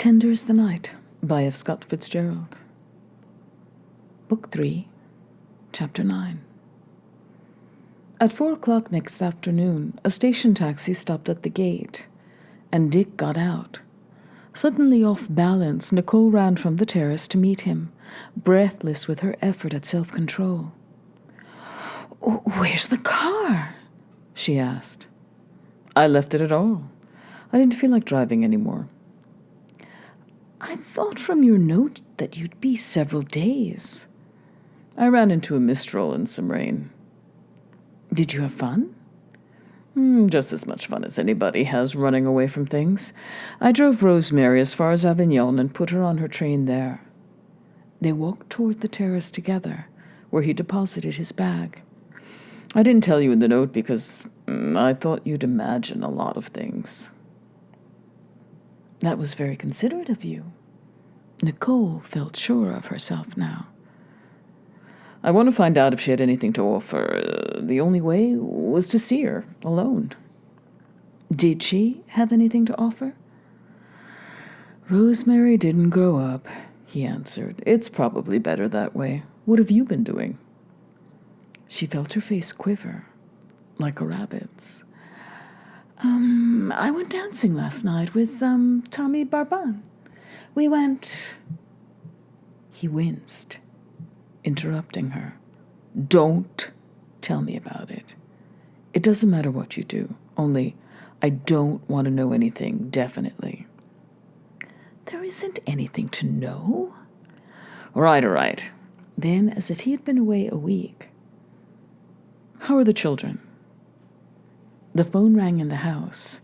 Tender is the Night by F. Scott Fitzgerald. Book 3, Chapter 9. At 4 o'clock next afternoon, a station taxi stopped at the gate, and Dick got out. Suddenly off balance, Nicole ran from the terrace to meet him, breathless with her effort at self-control. "Where's the car?" she asked. "I left it at all. I didn't feel like driving anymore." "I thought from your note that you'd be several days." "I ran into a mistral and some rain." "Did you have fun?" Just as much fun as anybody has running away from things. I drove Rosemary as far as Avignon and put her on her train there." They walked toward the terrace together, where he deposited his bag. "I didn't tell you in the note because I thought you'd imagine a lot of things." "That was very considerate of you." Nicole felt sure of herself now. "I want to find out if she had anything to offer. The only way was to see her, alone." "Did she have anything to offer?" "Rosemary didn't grow up," he answered. "It's probably better that way. What have you been doing?" She felt her face quiver, like a rabbit's. I went dancing last night with Tommy Barban. We went..." He winced, interrupting her. "Don't tell me about it. It doesn't matter what you do, only I don't want to know anything definitely." "There isn't anything to know." All right. Then, as if he had been away a week, "How are the children?" The phone rang in the house.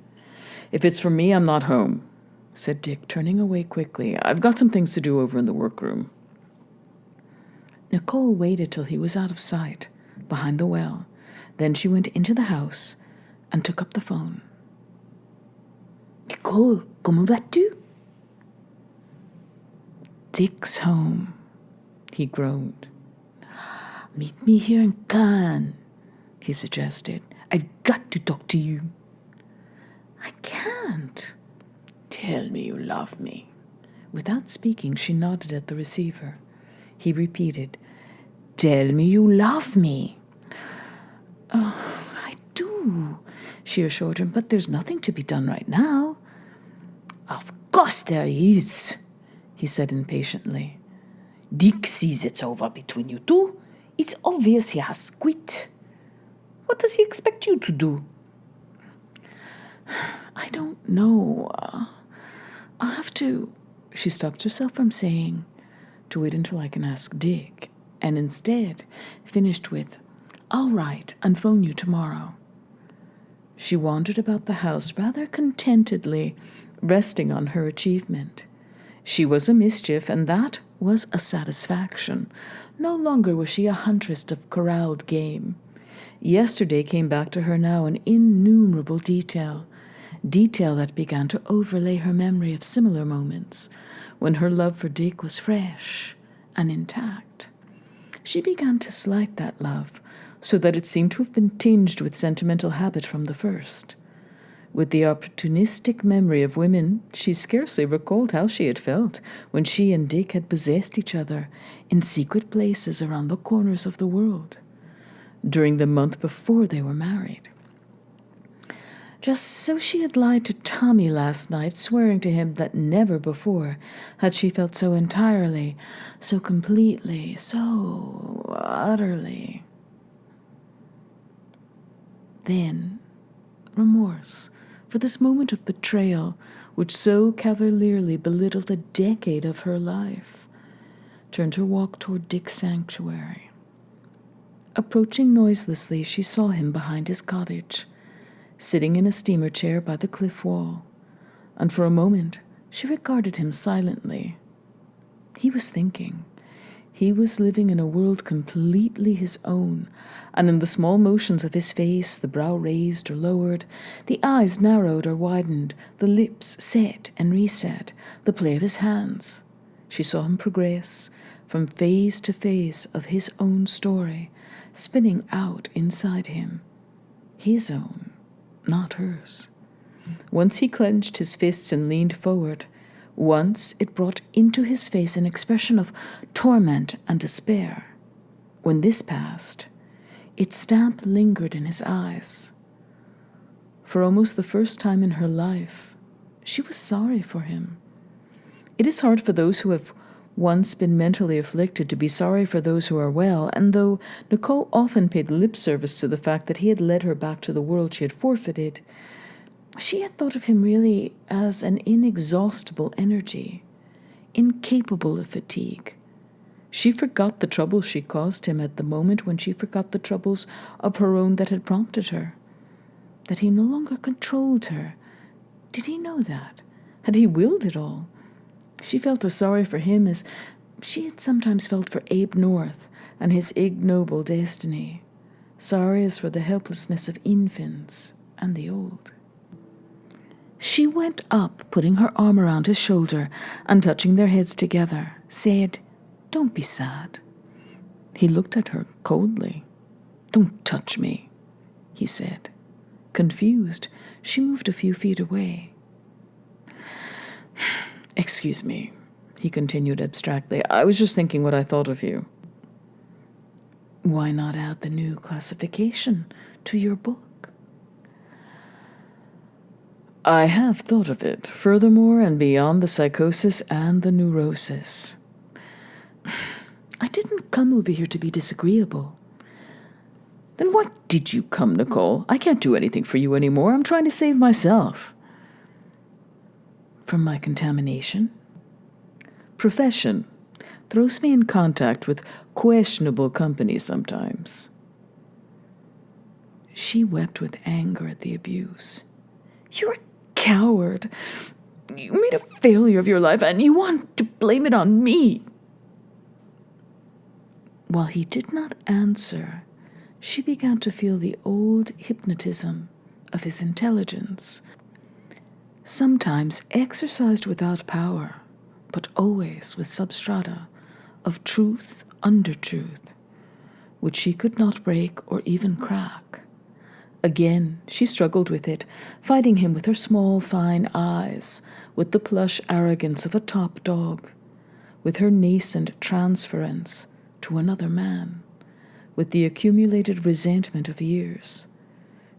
"If it's for me, I'm not home," said Dick, turning away quickly. "I've got some things to do over in the workroom." Nicole waited till he was out of sight, behind the well. Then she went into the house and took up the phone. "Nicole, comment vas-tu?" "Dick's home," he groaned. "Meet me here in Cannes," he suggested. "I've got to talk to you." "I can't." "Tell me you love me." Without speaking, she nodded at the receiver. He repeated, "Tell me you love me." "Oh, I do," she assured him, "but there's nothing to be done right now." "Of course there is," he said impatiently. "Dick sees it's over between you two. It's obvious he has quit. What does he expect you to do?" "I don't know. I'll have to..." She stopped herself from saying, "to wait until I can ask Dick," and instead finished with, "I'll write and phone you tomorrow." She wandered about the house rather contentedly, resting on her achievement. She was a mischief, and that was a satisfaction. No longer was she a huntress of corralled game. Yesterday came back to her now in innumerable detail that began to overlay her memory of similar moments, when her love for Dick was fresh and intact. She began to slight that love, so that it seemed to have been tinged with sentimental habit from the first. With the opportunistic memory of women, she scarcely recalled how she had felt when she and Dick had possessed each other in secret places around the corners of the world, during the month before they were married. Just so she had lied to Tommy last night, swearing to him that never before had she felt so entirely, so completely, so utterly. Then remorse for this moment of betrayal, which so cavalierly belittled a decade of her life, turned her walk toward Dick's sanctuary. Approaching noiselessly, she saw him behind his cottage, sitting in a steamer chair by the cliff wall, and for a moment she regarded him silently. He was thinking. He was living in a world completely his own, and in the small motions of his face, the brow raised or lowered, the eyes narrowed or widened, the lips set and reset, the play of his hands, she saw him progress from phase to phase of his own story, spinning out inside him. His own, not hers. Once he clenched his fists and leaned forward, Once it brought into his face an expression of torment and despair. When this passed, its stamp lingered in his eyes. For almost the first time in her life, she was sorry for him. It is hard for those who have once been mentally afflicted to be sorry for those who are well, and though Nicole often paid lip service to the fact that he had led her back to the world she had forfeited, she had thought of him really as an inexhaustible energy, incapable of fatigue. She forgot the trouble she caused him at the moment when she forgot the troubles of her own that had prompted her. That he no longer controlled her. Did he know that? Had he willed it all? She felt as sorry for him as she had sometimes felt for Abe North and his ignoble destiny. Sorry as for the helplessness of infants and the old. She went up, putting her arm around his shoulder and touching their heads together, said, "Don't be sad." He looked at her coldly. "Don't touch me," he said. Confused, she moved a few feet away. "Excuse me," he continued abstractly. "I was just thinking what I thought of you." "Why not add the new classification to your book?" "I have thought of it, furthermore and beyond the psychosis and the neurosis." "I didn't come over here to be disagreeable." "Then why did you come, Nicole? I can't do anything for you anymore. I'm trying to save myself." "From my contamination?" "Profession throws me in contact with questionable company sometimes." She wept with anger at the abuse. "You're a coward. You made a failure of your life, and you want to blame it on me." While he did not answer, she began to feel the old hypnotism of his intelligence, sometimes exercised without power, but always with substrata of truth under truth, which she could not break or even crack. Again, she struggled with it, fighting him with her small, fine eyes, with the plush arrogance of a top dog, with her nascent transference to another man, with the accumulated resentment of years.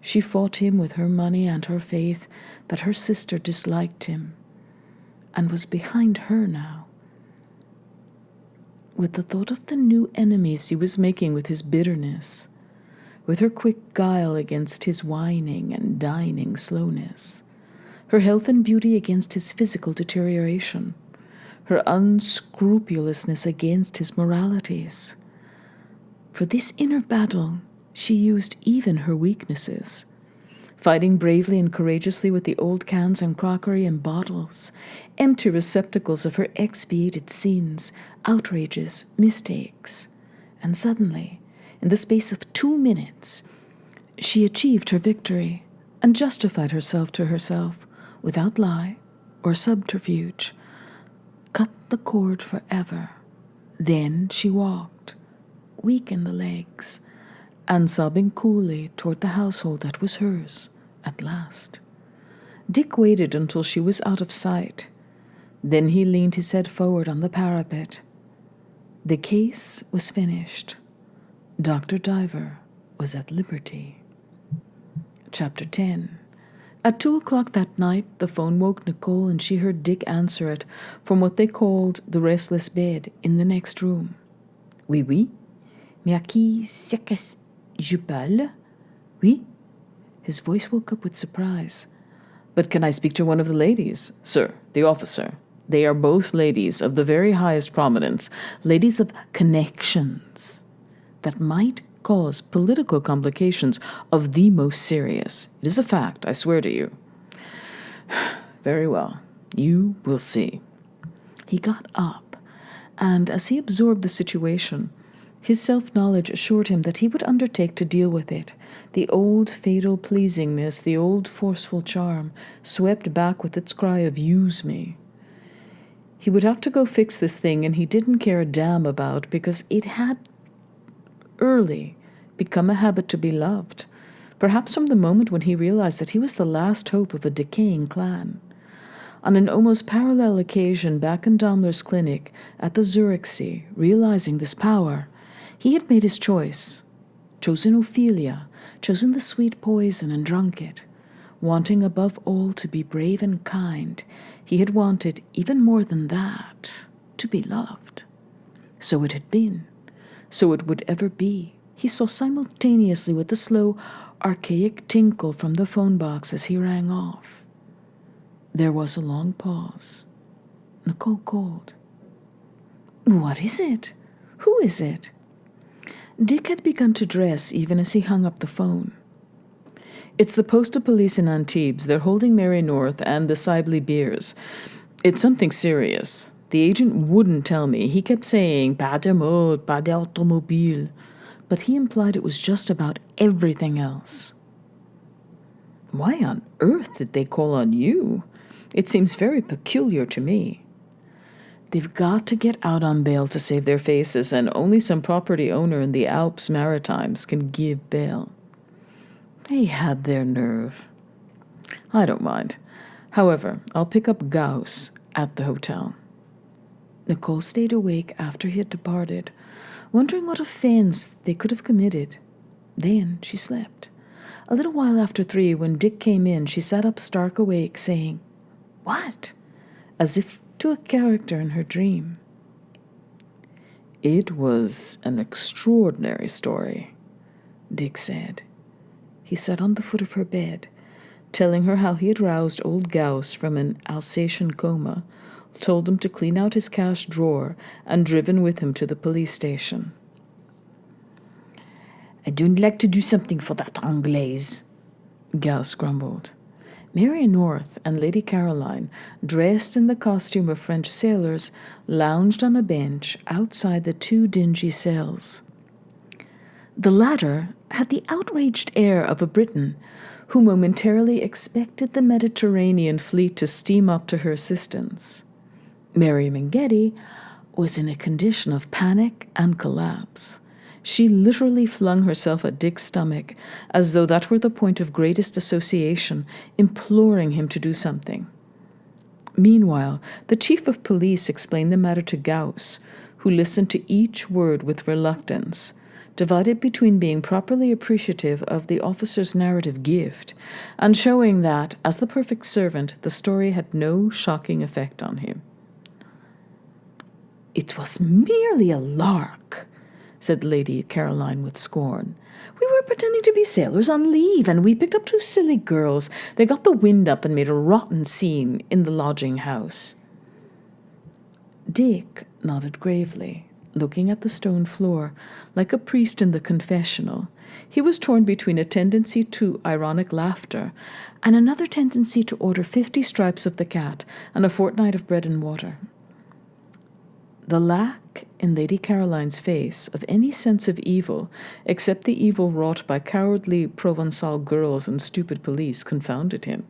She fought him with her money and her faith that her sister disliked him, and was behind her now. With the thought of the new enemies he was making with his bitterness, with her quick guile against his whining and dining slowness, her health and beauty against his physical deterioration, her unscrupulousness against his moralities. For this inner battle, she used even her weaknesses, fighting bravely and courageously with the old cans and crockery and bottles, empty receptacles of her expiated sins, outrages, mistakes. And suddenly, in the space of 2 minutes, she achieved her victory and justified herself to herself without lie or subterfuge. Cut the cord forever. Then she walked, weak in the legs, and sobbing coolly toward the household that was hers at last. Dick waited until she was out of sight. Then he leaned his head forward on the parapet. The case was finished. Dr. Diver was at liberty. Chapter 10. At 2:00 that night, the phone woke Nicole, and she heard Dick answer it from what they called the restless bed in the next room. "Oui, oui. Mais à qui c'est que je parle?" "Oui." His voice woke up with surprise. "But can I speak to one of the ladies?" "Sir, the officer. They are both ladies of the very highest prominence, ladies of connections that might cause political complications of the most serious. It is a fact, I swear to you." "Very well. You will see." He got up, and as he absorbed the situation, his self-knowledge assured him that he would undertake to deal with it. The old fatal pleasingness, the old forceful charm, swept back with its cry of "use me." He would have to go fix this thing, and he didn't care a damn about, because it had early become a habit to be loved, perhaps from the moment when he realized that he was the last hope of a decaying clan. On an almost parallel occasion back in Daimler's clinic at the Zürichsee, realizing this power, he had made his choice, chosen Ophelia, chosen the sweet poison and drunk it. Wanting above all to be brave and kind, he had wanted, even more than that, to be loved. So it had been. So it would ever be. He saw simultaneously with the slow, archaic tinkle from the phone box as he rang off. There was a long pause. Nicole called. "What is it? Who is it?" Dick had begun to dress even as he hung up the phone. "It's the postal police in Antibes. They're holding Mary North and the Sibley Beers. It's something serious. The agent wouldn't tell me. He kept saying, pas de mode, pas d'automobile. But he implied it was just about everything else." "Why on earth did they call on you? It seems very peculiar to me." "They've got to get out on bail to save their faces, and only some property owner in the Alps Maritimes can give bail." They had their nerve. "I don't mind. However, I'll pick up Gauss at the hotel." Nicole stayed awake after he had departed, wondering what offense they could have committed. Then she slept. A little while after 3, when Dick came in, she sat up stark awake, saying, "What?" as if to a character in her dream. "It was an extraordinary story," Dick said. He sat on the foot of her bed, telling her how he had roused old Gauss from an Alsatian coma, told him to clean out his cash drawer, and driven with him to the police station. "I don't like to do something for that Anglaise," Gauss grumbled. Mary North and Lady Caroline, dressed in the costume of French sailors, lounged on a bench outside the 2 dingy cells. The latter had the outraged air of a Briton who momentarily expected the Mediterranean fleet to steam up to her assistance. Mary Minghetti was in a condition of panic and collapse. She literally flung herself at Dick's stomach as though that were the point of greatest association, imploring him to do something. Meanwhile, the chief of police explained the matter to Gauss, who listened to each word with reluctance, divided between being properly appreciative of the officer's narrative gift and showing that, as the perfect servant, the story had no shocking effect on him. "It was merely a lark," said Lady Caroline with scorn. "We were pretending to be sailors on leave, and we picked up 2 silly girls. They got the wind up and made a rotten scene in the lodging house." Dick nodded gravely, looking at the stone floor, like a priest in the confessional. He was torn between a tendency to ironic laughter and another tendency to order 50 stripes of the cat and a fortnight of bread and water. The lack in Lady Caroline's face of any sense of evil, except the evil wrought by cowardly Provençal girls and stupid police, confounded him.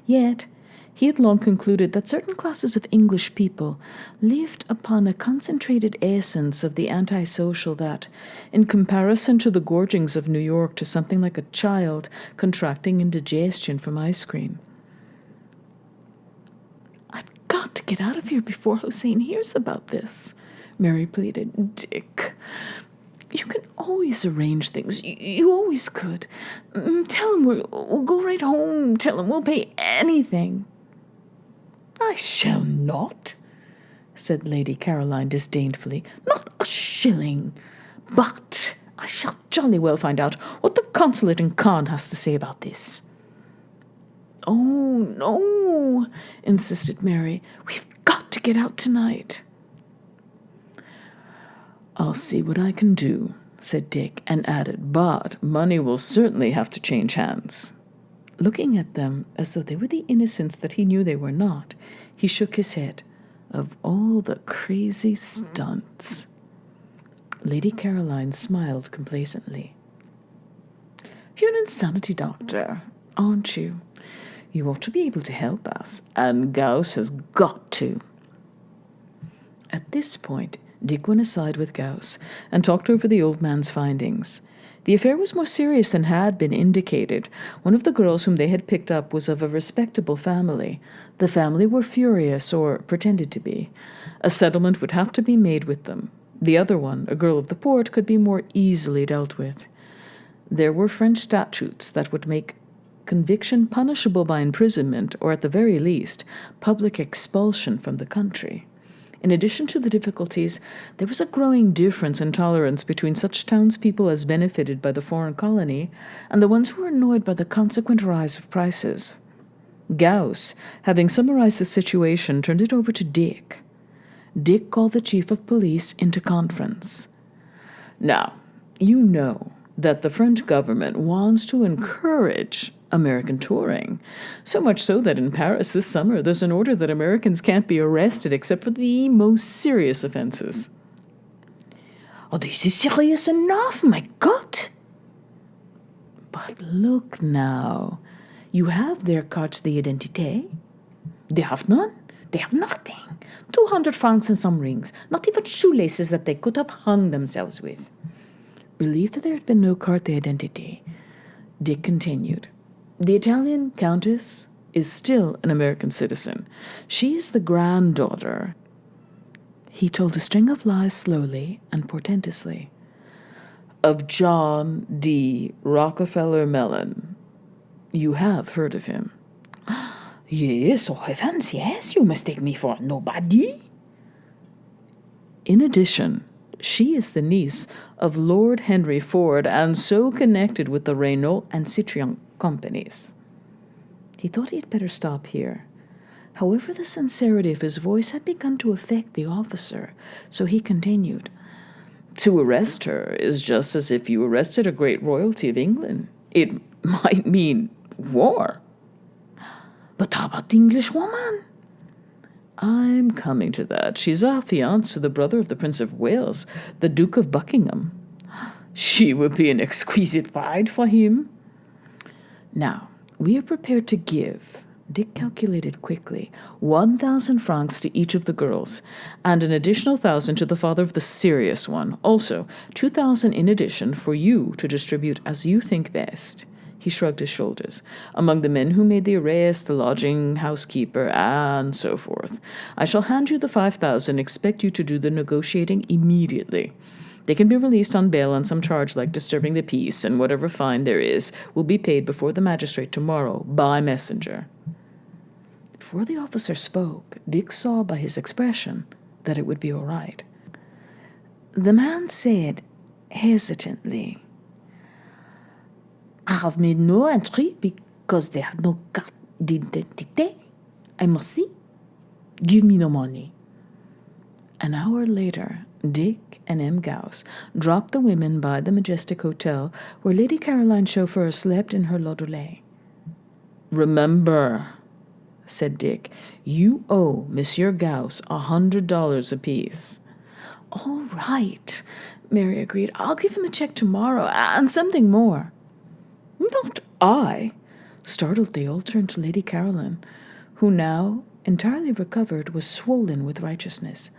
Yet he had long concluded that certain classes of English people lived upon a concentrated essence of the antisocial that, in comparison to the gorgings of New York, to something like a child contracting indigestion from ice cream. "I've got to get out of here before Hossein hears about this," Mary pleaded. "Dick, you can always arrange things. You always could. Tell him we'll go right home. Tell him we'll pay anything." "I shall not," said Lady Caroline disdainfully. "Not a shilling. But I shall jolly well find out what the consulate in Cannes has to say about this." "Oh, no," insisted Mary. "We've got to get out tonight." "I'll see what I can do," said Dick, and added, "but money will certainly have to change hands." Looking at them as though they were the innocents that he knew they were not, he shook his head. "Of all the crazy stunts." Lady Caroline smiled complacently. "You're an insanity doctor, aren't you? You ought to be able to help us, and Gauss has got to." At this point, Dick went aside with Gauss and talked over the old man's findings. The affair was more serious than had been indicated. One of the girls whom they had picked up was of a respectable family. The family were furious, or pretended to be. A settlement would have to be made with them. The other one, a girl of the port, could be more easily dealt with. There were French statutes that would make conviction punishable by imprisonment, or at the very least, public expulsion from the country. In addition to the difficulties, there was a growing difference in tolerance between such townspeople as benefited by the foreign colony and the ones who were annoyed by the consequent rise of prices. Gauss, having summarized the situation, turned it over to Dick. Dick called the chief of police into conference. Now, you know that the French government wants to encourage American touring. So much so that in Paris this summer there's an order that Americans can't be arrested except for the most serious offenses. Oh, this is serious enough, my God! But look now. You have their cartes d'identité. They have none. They have nothing. 200 francs and some rings. Not even shoelaces that they could have hung themselves with. Relieved that there had been no carte d'identité, Dick continued. The Italian countess is still an American citizen. She is the granddaughter. He told a string of lies slowly and portentously. Of John D. Rockefeller Mellon. You have heard of him. Yes, oh heavens, yes, you mistake me for nobody. In addition, she is the niece of Lord Henry Ford and so connected with the Renault and Citroën companies. He thought he had better stop here. However, the sincerity of his voice had begun to affect the officer, so he continued. To arrest her is just as if you arrested a great royalty of England. It might mean war. But how about the English woman? I'm coming to that. She's affianced to the brother of the Prince of Wales, the Duke of Buckingham. She would be an exquisite bride for him. Now, we are prepared to give, Dick calculated quickly, 1,000 francs to each of the girls, and an additional 1,000 to the father of the serious one. Also, 2,000 in addition for you to distribute as you think best. He shrugged his shoulders. Among the men who made the arrest, the lodging housekeeper, and so forth. I shall hand you the 5,000, expect you to do the negotiating immediately. They can be released on bail on some charge like disturbing the peace, and whatever fine there is will be paid before the magistrate tomorrow by messenger. Before the officer spoke, Dick saw by his expression that it would be all right. The man said hesitantly, I have made no entry because they had no carte d'identité. I must see. Give me no money. An hour later, Dick and M. Gauss dropped the women by the Majestic Hotel where Lady Caroline's chauffeur slept in her landaulet. Remember, said Dick, you owe Monsieur Gauss $100 apiece. All right, Mary agreed. I'll give him a check tomorrow, and something more. Not I. Startled, they all turned to Lady Caroline, who now, entirely recovered, was swollen with righteousness.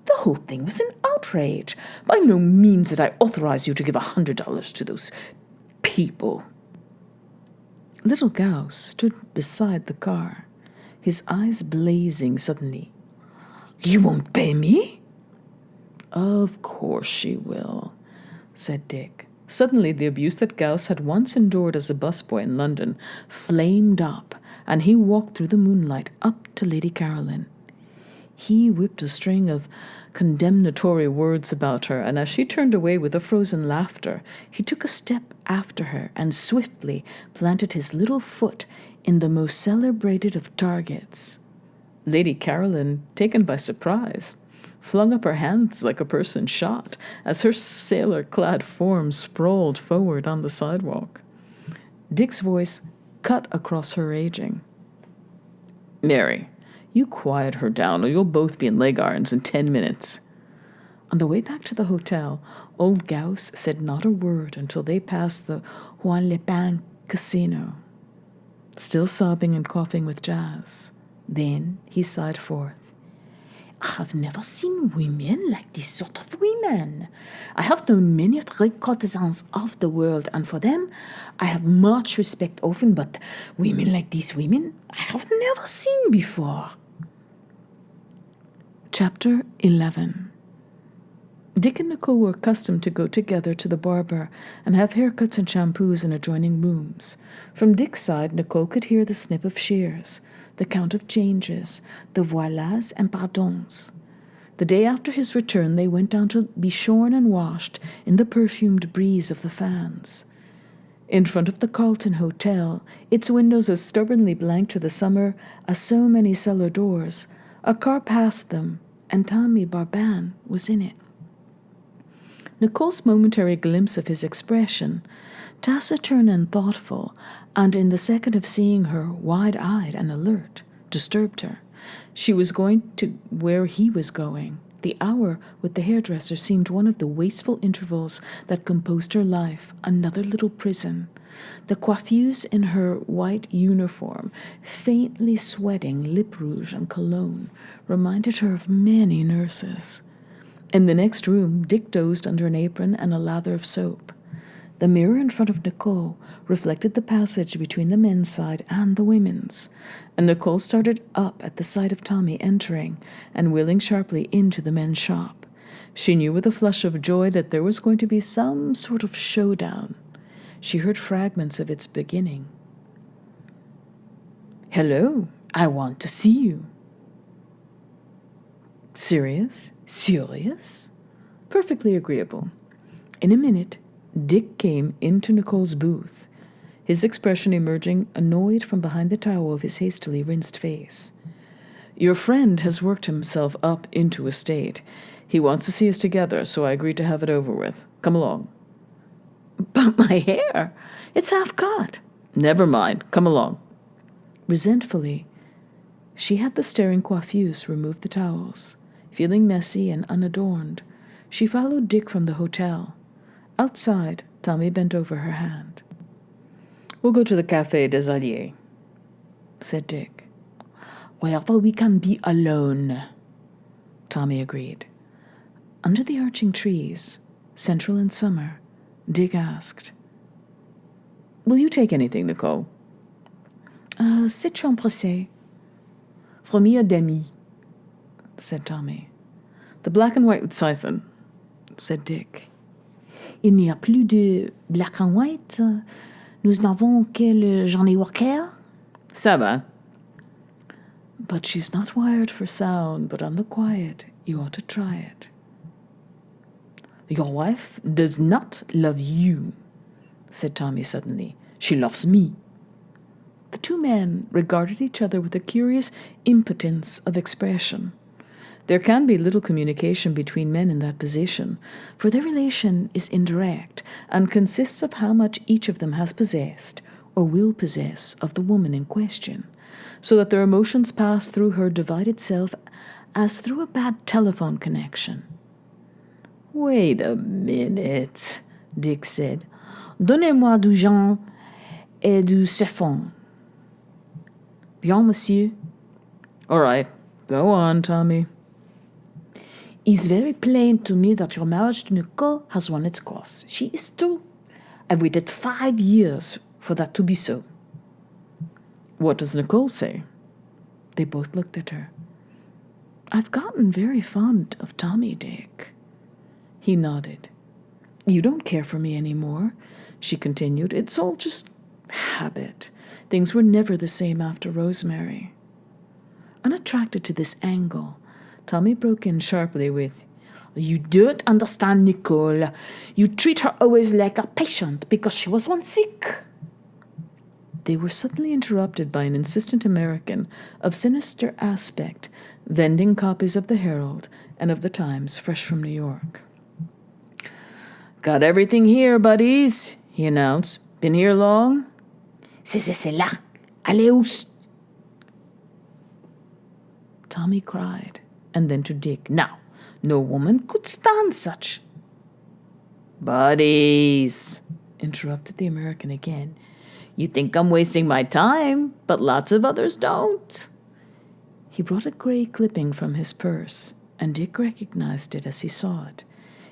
The whole thing was an outrage. By no means did I authorize you to give $100 to those people. Little Gauss stood beside the car, his eyes blazing suddenly. You won't pay me? Of course she will, said Dick. Suddenly the abuse that Gauss had once endured as a busboy in London flamed up, and he walked through the moonlight up to Lady Caroline. He whipped a string of condemnatory words about her, and as she turned away with a frozen laughter, he took a step after her and swiftly planted his little foot in the most celebrated of targets. Lady Caroline, taken by surprise, flung up her hands like a person shot as her sailor-clad form sprawled forward on the sidewalk. Dick's voice cut across her raging. Mary, you quiet her down, or you'll both be in leg irons in 10 minutes. On the way back to the hotel, old Gauss said not a word until they passed the Juan Lepin casino, still sobbing and coughing with jazz. Then he sighed forth. I have never seen women like this sort of women. I have known many of the great courtesans of the world, and for them I have much respect often, but women like these women I have never seen before. Chapter 11. Dick and Nicole were accustomed to go together to the barber and have haircuts and shampoos in adjoining rooms. From Dick's side, Nicole could hear the snip of shears, the count of changes, the voilas and pardons. The day after his return, they went down to be shorn and washed in the perfumed breeze of the fans. In front of the Carlton Hotel, its windows as stubbornly blank to the summer as so many cellar doors, a car passed them, and Tommy Barban was in it. Nicole's momentary glimpse of his expression, taciturn and thoughtful, and in the second of seeing her wide-eyed and alert, disturbed her. She was going to where he was going. The hour with the hairdresser seemed one of the wasteful intervals that composed her life, another little prison. The coiffeuse in her white uniform, faintly sweating lip rouge and cologne, reminded her of many nurses. In the next room, Dick dozed under an apron and a lather of soap. The mirror in front of Nicole reflected the passage between the men's side and the women's, and Nicole started up at the sight of Tommy entering and wheeling sharply into the men's shop. She knew with a flush of joy that there was going to be some sort of showdown. She heard fragments of its beginning. "Hello, I want to see you." "Serious? Serious?" "Perfectly agreeable." In a minute, Dick came into Nicole's booth, his expression emerging annoyed from behind the towel of his hastily rinsed face. "Your friend has worked himself up into a state. He wants to see us together, so I agreed to have it over with. Come along." "But my hair, it's half cut." "Never mind. Come along." Resentfully, she had the staring coiffeuse remove the towels. Feeling messy and unadorned, she followed Dick from the hotel. Outside, Tommy bent over her hand. "We'll go to the Café des Alliés," said Dick. "Wherever we can be alone," Tommy agreed. Under the arching trees, central in summer, Dick asked, "Will you take anything, Nicole?" "Citron pressé. For me, a demi," said Tommy. "The black and white with siphon," said Dick. "Il n'y a plus de black and white. Nous n'avons que le Johnny Walker." "Ça va." "But she's not wired for sound, but on the quiet, you ought to try it." "Your wife does not love you," said Tommy suddenly. "She loves me." The two men regarded each other with a curious impotence of expression. There can be little communication between men in that position, for their relation is indirect and consists of how much each of them has possessed or will possess of the woman in question, so that their emotions pass through her divided self as through a bad telephone connection. "Wait a minute," Dick said. "Donnez-moi du Jean et du chiffon." "Bien, monsieur." "All right, go on, Tommy." "It's very plain to me that your marriage to Nicole has run its course. She is too. I've waited 5 years for that to be so." "What does Nicole say?" They both looked at her. "I've gotten very fond of Tommy, Dick." He nodded. "You don't care for me any more," she continued. "It's all just habit. Things were never the same after Rosemary." Unattracted to this angle, Tommy broke in sharply with, "You don't understand Nicole. You treat her always like a patient because she was once sick." They were suddenly interrupted by an insistent American of sinister aspect, vending copies of the Herald and of the Times fresh from New York. "Got everything here, buddies," he announced. "Been here long?" C'est là. Allez où?" Tommy cried, and then to Dick, "Now, no woman could stand such." "Buddies," interrupted the American again. "You think I'm wasting my time, but lots of others don't." He brought a gray clipping from his purse, and Dick recognized it as he saw it.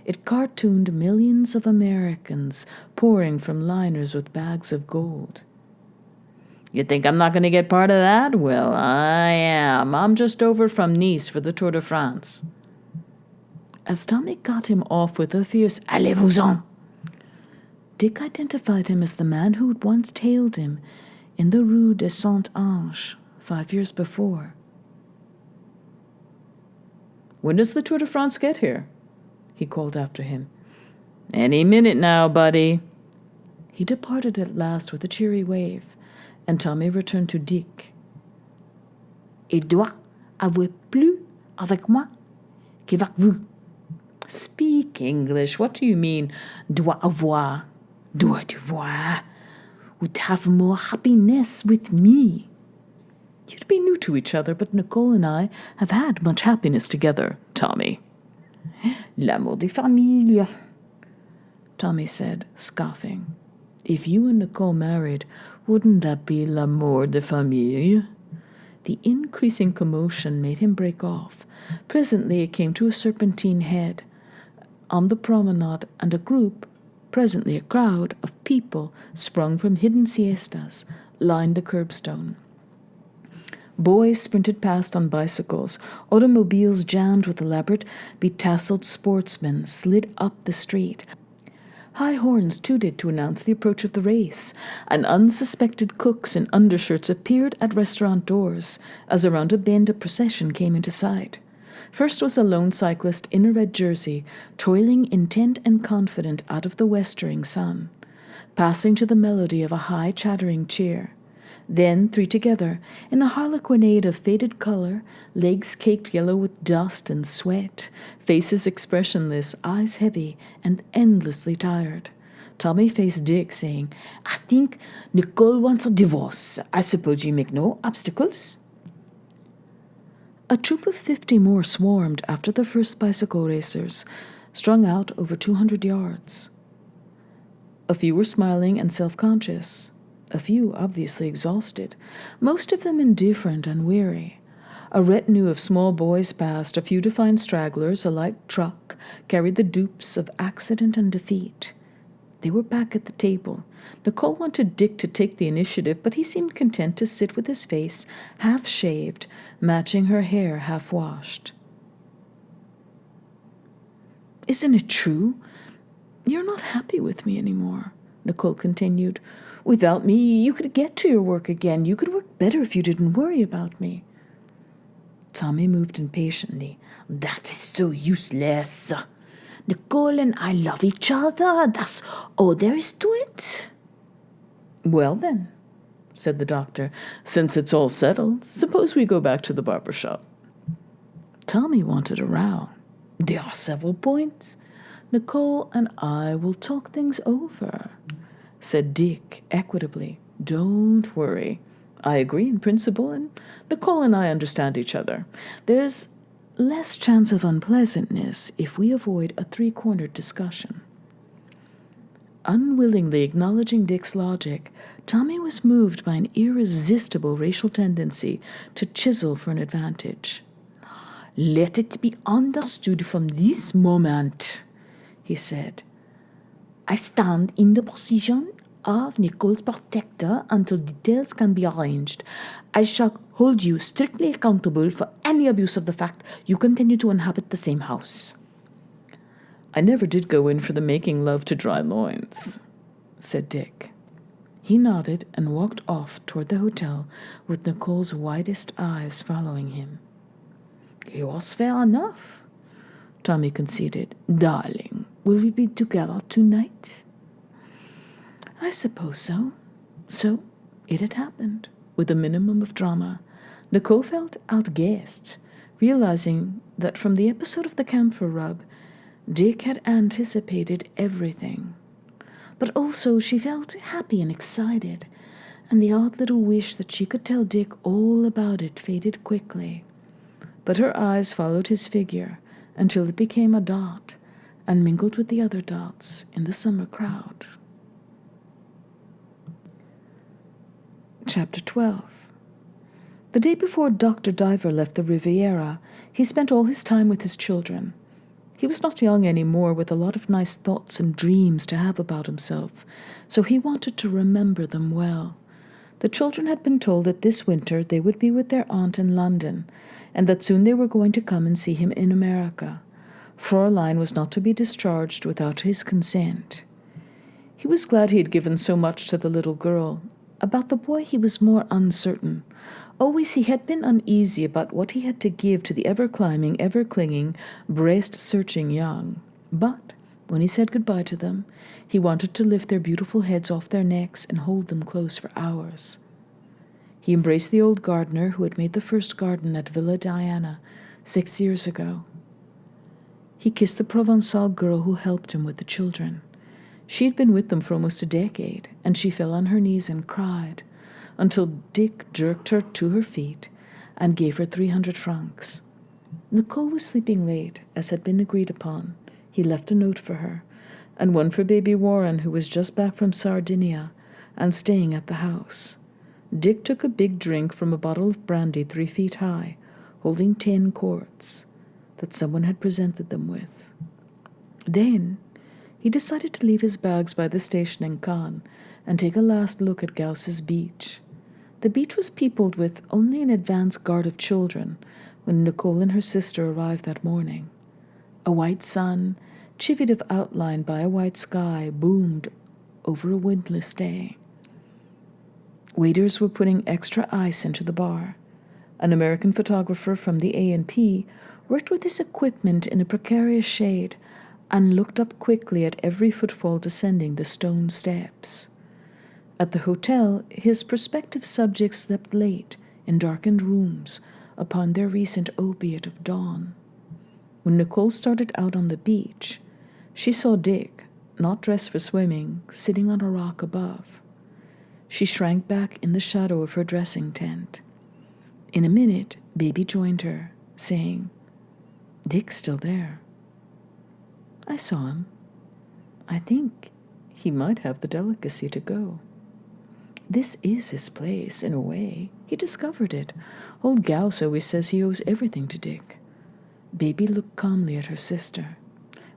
It cartooned millions of Americans pouring from liners with bags of gold. You think I'm not going to get part of that? Well, I am. I'm just over from Nice for the Tour de France. As Tommy got him off with a fierce "Allez-vous-en," Dick identified him as the man who had once tailed him in the Rue de Saint-Ange 5 years before. When does the Tour de France get here? He called after him. Any minute now, buddy. He departed at last with a cheery wave, and Tommy returned to Dick. Il doit avoir plus avec moi qu'avec vous. Speak English. What do you mean, doit avoir? Doit avoir. Would have more happiness with me. You'd be new to each other, but Nicole and I have had much happiness together, Tommy. L'amour de famille, Tommy said, scoffing. If you and Nicole married, wouldn't that be l'amour de famille? The increasing commotion made him break off. Presently it came to a serpentine head on the promenade, and presently a crowd of people sprung from hidden siestas, lined the curbstone. Boys sprinted past on bicycles. Automobiles jammed with elaborate, betasseled sportsmen slid up the street. High horns tooted to announce the approach of the race, and unsuspected cooks in undershirts appeared at restaurant doors as around a bend a procession came into sight. First was a lone cyclist in a red jersey, toiling intent and confident out of the westering sun, passing to the melody of a high chattering cheer. Then three together, in a harlequinade of faded color, legs caked yellow with dust and sweat, faces expressionless, eyes heavy and endlessly tired. Tommy faced Dick, saying, I think Nicole wants a divorce. I suppose you make no obstacles? A troop of 50 more swarmed after the first bicycle racers, strung out over 200 yards. A few were smiling and self-conscious. A few obviously exhausted, most of them indifferent and weary. A retinue of small boys passed, a few to find stragglers. A light truck carried the dupes of accident and defeat. They were back at the table. Nicole wanted Dick to take the initiative, but he seemed content to sit with his face half-shaved, matching her hair half-washed. "Isn't it true? You're not happy with me anymore," Nicole continued. "Without me, you could get to your work again. You could work better if you didn't worry about me." Tommy moved impatiently. That is so useless. Nicole and I love each other. That's all there is to it. Well then, said the doctor, since it's all settled, suppose we go back to the barber shop. Tommy wanted a row. There are several points. Nicole and I will talk things over, said Dick equitably. Don't worry. I agree in principle, and Nicole and I understand each other. There's less chance of unpleasantness if we avoid a three-cornered discussion. Unwillingly acknowledging Dick's logic, Tommy was moved by an irresistible racial tendency to chisel for an advantage. Let it be understood from this moment, he said. I stand in the position of Nicole's protector until details can be arranged. I shall hold you strictly accountable for any abuse of the fact you continue to inhabit the same house. I never did go in for the making love to dry loins, said Dick. He nodded and walked off toward the hotel with Nicole's widest eyes following him. It was fair enough, Tommy conceded. Darling, will we be together tonight? I suppose so. So it had happened, with a minimum of drama. Nicole felt outguessed, realizing that from the episode of the camphor rub, Dick had anticipated everything. But also she felt happy and excited, and the odd little wish that she could tell Dick all about it faded quickly. But her eyes followed his figure until it became a dot and mingled with the other dots in the summer crowd. Chapter 12. The day before Dr. Diver left the Riviera, he spent all his time with his children. He was not young anymore, with a lot of nice thoughts and dreams to have about himself, so he wanted to remember them well. The children had been told that this winter they would be with their aunt in London, and that soon they were going to come and see him in America. Fräulein was not to be discharged without his consent. He was glad he had given so much to the little girl. About the boy he was more uncertain. Always he had been uneasy about what he had to give to the ever-climbing, ever-clinging, breast-searching young. But when he said goodbye to them, he wanted to lift their beautiful heads off their necks and hold them close for hours. He embraced the old gardener who had made the first garden at Villa Diana 6 years ago. He kissed the Provençal girl who helped him with the children. She had been with them for almost a decade, and she fell on her knees and cried, until Dick jerked her to her feet and gave her 300 francs. Nicole was sleeping late, as had been agreed upon. He left a note for her, and one for baby Warren, who was just back from Sardinia and staying at the house. Dick took a big drink from a bottle of brandy 3 feet high, holding 10 quarts that someone had presented them with. Then he decided to leave his bags by the station in Cannes and take a last look at Gauss's beach. The beach was peopled with only an advance guard of children when Nicole and her sister arrived that morning. A white sun, chivied of outline by a white sky, boomed over a windless day. Waiters were putting extra ice into the bar. An American photographer from the A&P worked with his equipment in a precarious shade and looked up quickly at every footfall descending the stone steps. At the hotel, his prospective subjects slept late in darkened rooms upon their recent opiate of dawn. When Nicole started out on the beach, she saw Dick, not dressed for swimming, sitting on a rock above. She shrank back in the shadow of her dressing tent. In a minute, Baby joined her, saying, "Dick's still there." "I saw him. I think he might have the delicacy to go." "This is his place, in a way. He discovered it. Old Gauss always says he owes everything to Dick." Baby looked calmly at her sister.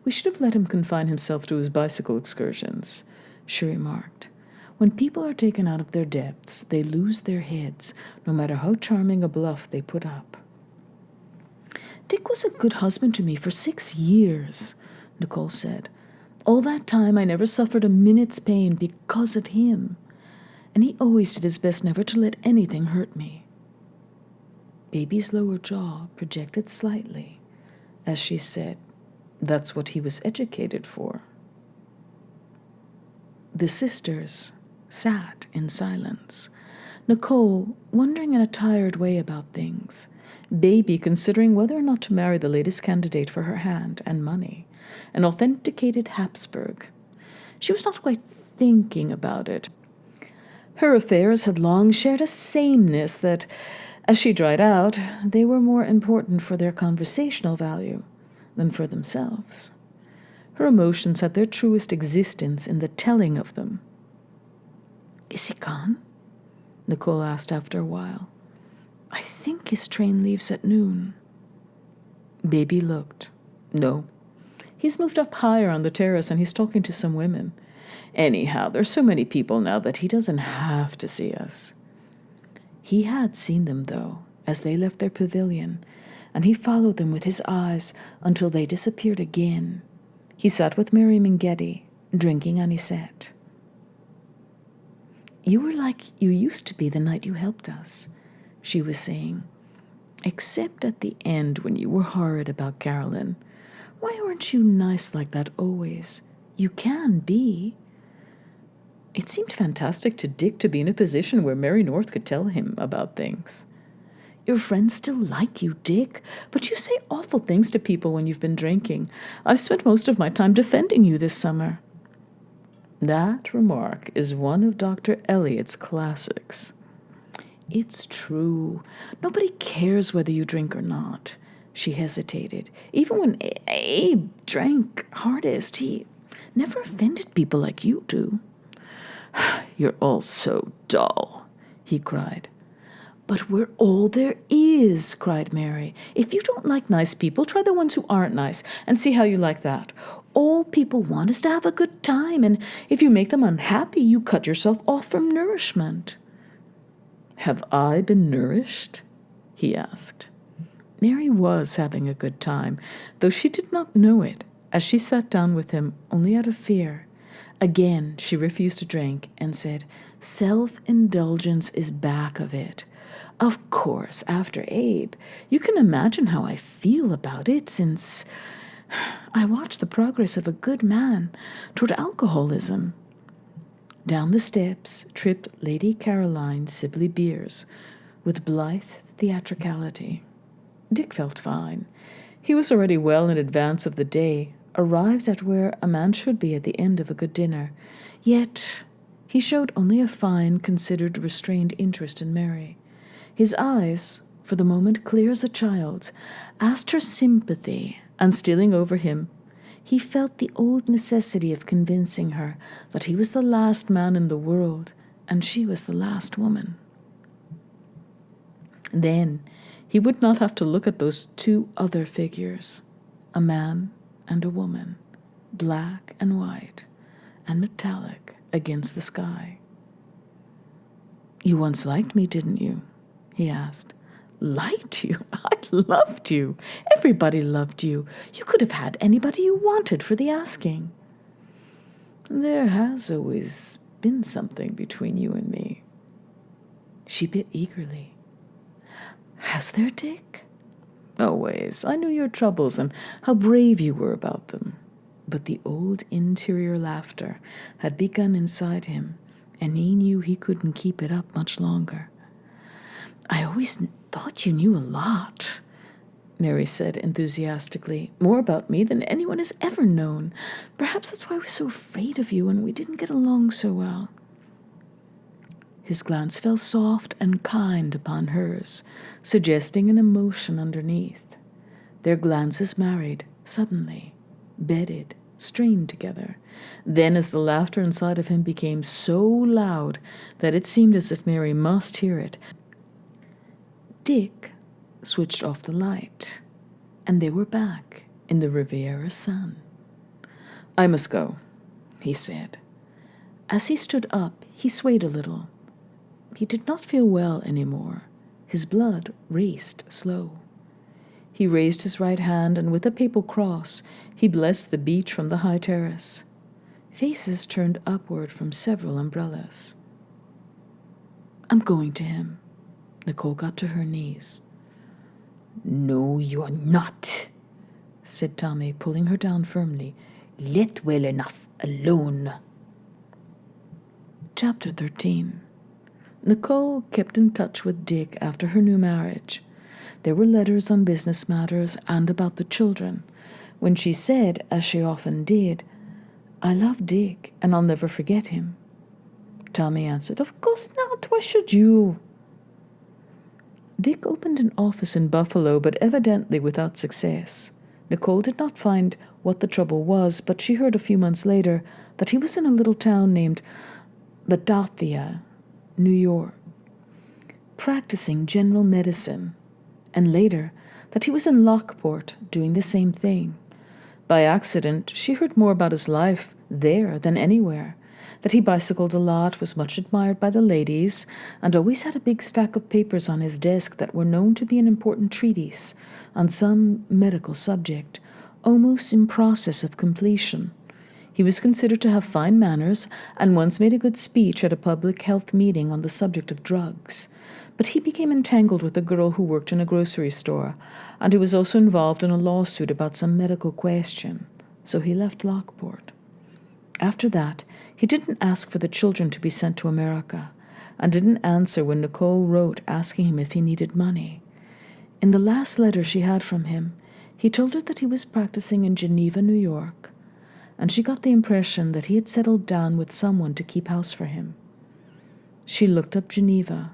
"We should have let him confine himself to his bicycle excursions," she remarked. "When people are taken out of their depths, they lose their heads, no matter how charming a bluff they put up." "Dick was a good husband to me for 6 years," Nicole said. "All that time I never suffered a minute's pain because of him. And he always did his best never to let anything hurt me." Baby's lower jaw projected slightly as she said, "That's what he was educated for." The sisters sat in silence, Nicole wondering in a tired way about things, Baby considering whether or not to marry the latest candidate for her hand and money, an authenticated Habsburg. She was not quite thinking about it. Her affairs had long shared a sameness that, as she dried out, they were more important for their conversational value than for themselves. Her emotions had their truest existence in the telling of them. "Is he gone?" Nicole asked after a while. "I think his train leaves at noon." Baby looked. "No. He's moved up higher on the terrace and he's talking to some women. Anyhow, there's so many people now that he doesn't have to see us." He had seen them, though, as they left their pavilion, and he followed them with his eyes until they disappeared again. He sat with Mary Minghetti, drinking anisette. "You were like you used to be the night you helped us," she was saying. "Except at the end when you were horrid about Carolyn. Why aren't you nice like that always? You can be." It seemed fantastic to Dick to be in a position where Mary North could tell him about things. "Your friends still like you, Dick, but you say awful things to people when you've been drinking. I've spent most of my time defending you this summer." That remark is one of Dr. Eliot's classics. "It's true. Nobody cares whether you drink or not." She hesitated. "Even when Abe drank hardest, he never offended people like you do." "You're all so dull," he cried. But we're all there is, cried Mary. If you don't like nice people, try the ones who aren't nice and see how you like that. All people want is to have a good time, and if you make them unhappy, you cut yourself off from nourishment. Have I been nourished? He asked. Mary was having a good time, though she did not know it, as she sat down with him only out of fear. Again she refused to drink and said, self-indulgence is back of it. Of course, after Abe, you can imagine how I feel about it, since I watched the progress of a good man toward alcoholism. Down the steps tripped Lady Caroline Sibley Beers with blithe theatricality. Dick felt fine. He was already well in advance of the day, arrived at where a man should be at the end of a good dinner. Yet he showed only a fine, considered, restrained interest in Mary. His eyes, for the moment clear as a child's, asked her sympathy, and stealing over him, he felt the old necessity of convincing her that he was the last man in the world, and she was the last woman. Then he would not have to look at those two other figures, a man and a woman, black and white and metallic against the sky. You once liked me, didn't you? He asked. Liked you? I loved you. Everybody loved you. You could have had anybody you wanted for the asking. There has always been something between you and me. She bit eagerly. Has there, Dick? Always. I knew your troubles and how brave you were about them. But the old interior laughter had begun inside him, and he knew he couldn't keep it up much longer. I always thought you knew a lot, Mary said enthusiastically, more about me than anyone has ever known. Perhaps that's why I was so afraid of you and we didn't get along so well. His glance fell soft and kind upon hers, suggesting an emotion underneath. Their glances married, suddenly, bedded, strained together. Then, as the laughter inside of him became so loud that it seemed as if Mary must hear it, Dick switched off the light, and they were back in the Riviera sun. I must go, he said. As he stood up, he swayed a little. He did not feel well anymore. His blood raced slow. He raised his right hand, and with a papal cross, he blessed the beach from the high terrace. Faces turned upward from several umbrellas. I'm going to him. Nicole got to her knees. No, you're not, said Tommy, pulling her down firmly. Let well enough alone. Chapter 13. Nicole kept in touch with Dick after her new marriage. There were letters on business matters and about the children, when she said, as she often did, I love Dick, and I'll never forget him. Tommy answered, Of course not. Why should you? Dick opened an office in Buffalo, but evidently without success. Nicole did not find what the trouble was, but she heard a few months later that he was in a little town named Batavia, New York, practicing general medicine, and later that he was in Lockport doing the same thing. By accident, she heard more about his life there than anywhere, that he bicycled a lot, was much admired by the ladies, and always had a big stack of papers on his desk that were known to be an important treatise on some medical subject, almost in process of completion. He was considered to have fine manners, and once made a good speech at a public health meeting on the subject of drugs. But he became entangled with a girl who worked in a grocery store, and who was also involved in a lawsuit about some medical question, so he left Lockport. After that, he didn't ask for the children to be sent to America, and didn't answer when Nicole wrote asking him if he needed money. In the last letter she had from him, he told her that he was practicing in Geneva, New York, and she got the impression that he had settled down with someone to keep house for him. She looked up Geneva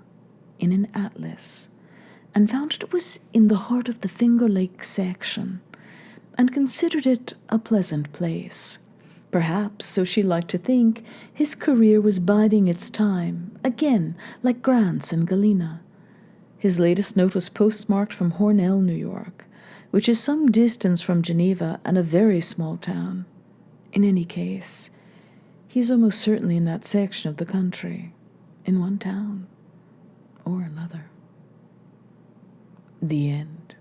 in an atlas and found it was in the heart of the Finger Lakes section, and considered it a pleasant place. Perhaps, so she liked to think, his career was biding its time, again, like Grant's and Galena. His latest note was postmarked from Hornell, New York, which is some distance from Geneva and a very small town. In any case, he's almost certainly in that section of the country, in one town or another. The end.